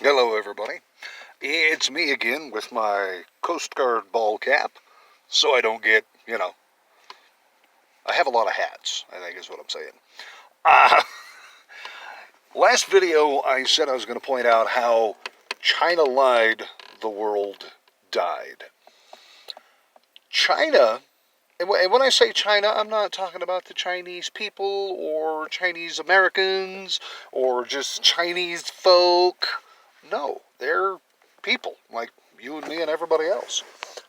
Hello, everybody. It's me again with my Coast Guard ball cap, so I don't get, I have a lot of hats, I think is what I'm saying. Uh, Last video, I said I was going to point out how China lied, the world died. China, and when I say China, I'm not talking about the Chinese people or Chinese Americans or just Chinese folk. No, they're people like you and me and everybody else.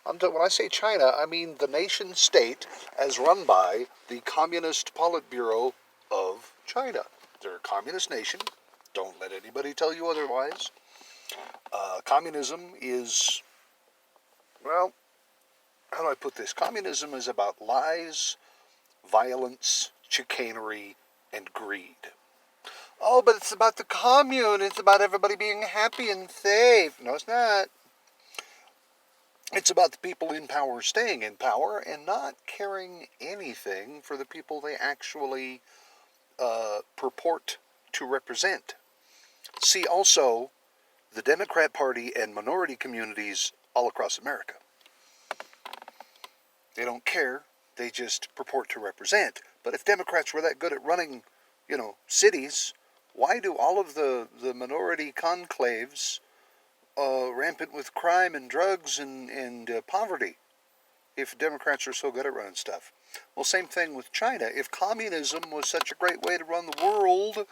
When I say China, I mean the nation state as run by the Communist Politburo of China. They're a communist nation. Don't let anybody tell you otherwise. Communism is, well, how do I put this? Communism is about lies, violence, chicanery, and greed. Oh, but it's about the commune. It's about everybody being happy and safe. No, it's not. It's about the people in power staying in power and not caring anything for the people they actually purport to represent. See also the Democrat Party and minority communities all across America. They don't care. They just purport to represent. But if Democrats were that good at running, cities, why do all of the minority conclaves rampant with crime and drugs and poverty if Democrats are so good at running stuff? Well, same thing with China. If communism was such a great way to run the world,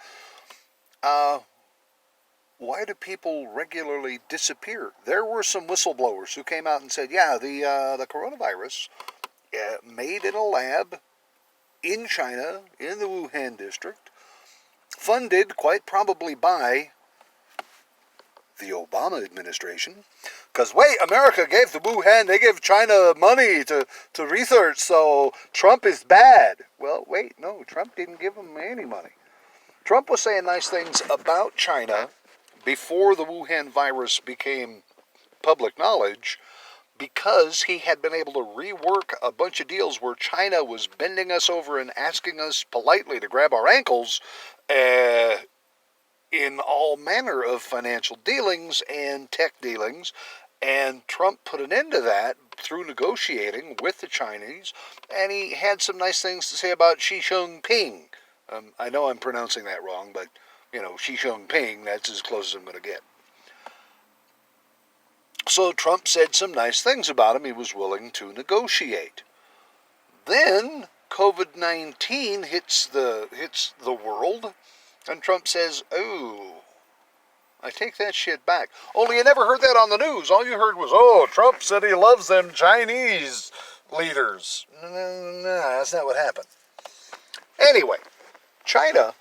why do people regularly disappear? There were some whistleblowers who came out and said, yeah, the coronavirus made in a lab in China, in the Wuhan district, funded quite probably by the Obama administration. Because, wait, America gave the Wuhan, they gave China money to research, so Trump is bad. Well, wait, no, Trump didn't give them any money. Trump was saying nice things about China before the Wuhan virus became public knowledge because he had been able to rework a bunch of deals where China was bending us over and asking us politely to grab our ankles in all manner of financial dealings and tech dealings. And Trump put an end to that through negotiating with the Chinese, and he had some nice things to say about Xi Jinping. I know I'm pronouncing that wrong, but, Xi Jinping, that's as close as I'm going to get. So Trump said some nice things about him. He was willing to negotiate. Then COVID-19 hits the world, and Trump says, "Oh, I take that shit back." Only you never heard that on the news. All you heard was, "Oh, Trump said he loves them Chinese leaders." No, that's not what happened. Anyway, China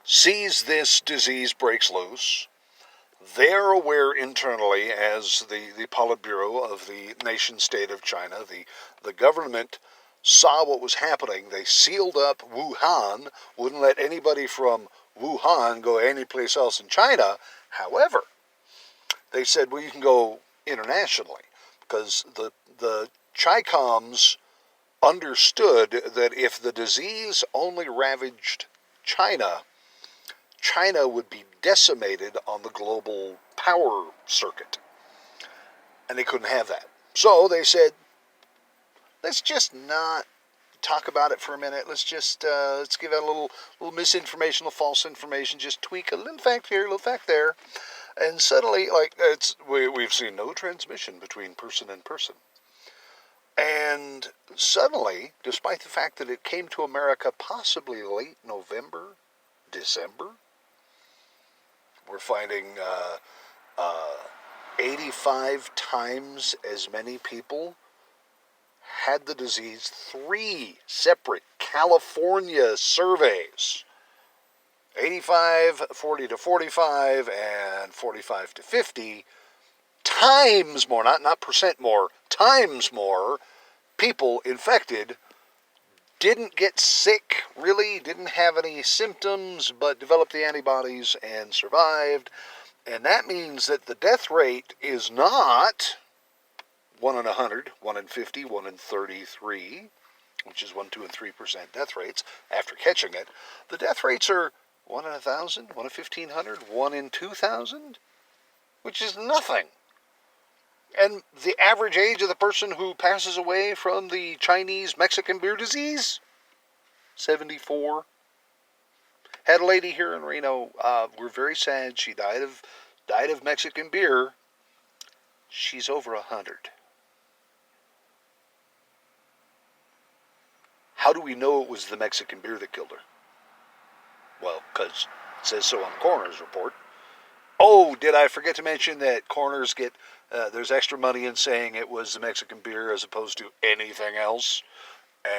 sees this disease breaks loose. They're aware internally as the Politburo of the nation state of China. The government saw what was happening. They sealed up Wuhan, wouldn't let anybody from Wuhan go anyplace else in China. However, they said, well, you can go internationally because the Chicoms understood that if the disease only ravaged China, China would be decimated on the global power circuit. And they couldn't have that. So they said, let's just not talk about it for a minute. Let's just let's give out a little misinformation, a little false information. Just tweak a little fact here, a little fact there, and suddenly, we've seen no transmission between person and person. And suddenly, despite the fact that it came to America possibly late November, December, we're finding 85 times as many people had the disease. 3 separate California surveys. 85, 40 to 45, and 45 to 50 times more, not percent more, times more people infected didn't get sick, really, didn't have any symptoms, but developed the antibodies and survived. And that means that the death rate is not 1 in 100, 1 in 50, 1 in 33, which is 1, 2, and 3% death rates after catching it. The death rates are 1 in 1,000, 1 in 1,500, 1 in 2,000, which is nothing. And the average age of the person who passes away from the Chinese Mexican beer disease, 74. Had a lady here in Reno. We're very sad. She died of Mexican beer. She's over 100. How do we know it was the Mexican beer that killed her? Well, because it says so on the coroner's report. Oh, did I forget to mention that coroners get, there's extra money in saying it was the Mexican beer as opposed to anything else.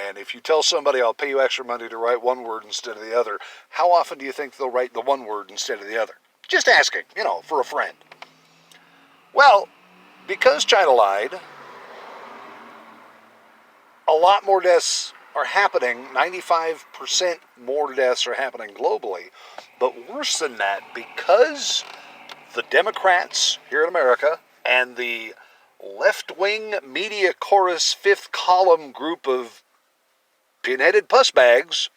And if you tell somebody, I'll pay you extra money to write one word instead of the other, how often do you think they'll write the one word instead of the other? Just asking, for a friend. Well, because China lied, a lot more deaths are happening. 95% more deaths are happening globally. But worse than that, because the Democrats here in America and the left-wing media chorus fifth column group of pinheaded pussbags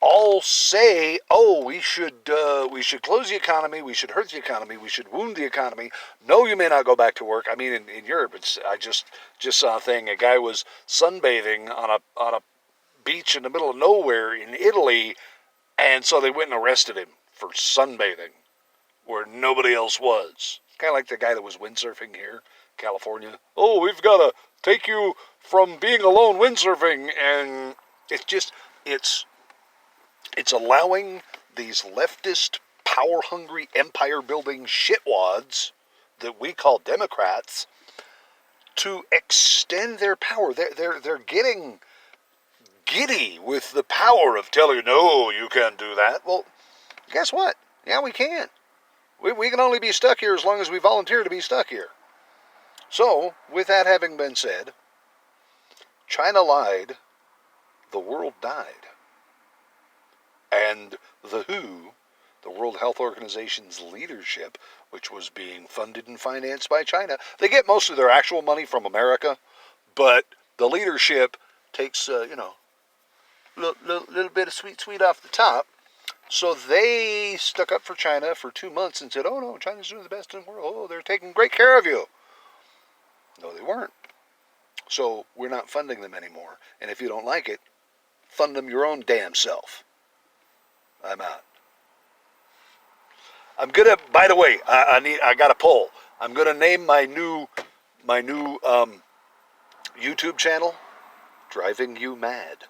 all say, oh, we should close the economy, we should hurt the economy, we should wound the economy. No, you may not go back to work. I mean, in Europe, I just saw a thing. A guy was sunbathing on a beach in the middle of nowhere in Italy, and so they went and arrested him for sunbathing where nobody else was. Kind of like the guy that was windsurfing here, California. Oh, we've got to take you from being alone windsurfing, and it's allowing these leftist, power-hungry, empire-building shitwads that we call Democrats to extend their power. They're getting giddy with the power of telling you, no, you can't do that. Well, guess what? Yeah, we can. We can only be stuck here as long as we volunteer to be stuck here. So, with that having been said, China lied, the world died. And the WHO, the World Health Organization's leadership, which was being funded and financed by China, they get most of their actual money from America, but the leadership takes, little bit of sweet off the top. So they stuck up for China for 2 months and said, oh no, China's doing the best in the world. Oh, they're taking great care of you. No, they weren't. So we're not funding them anymore. And if you don't like it, fund them your own damn self. I'm out. I'm gonna. By the way, I got a poll. I'm gonna name my new YouTube channel "Driving You Mad."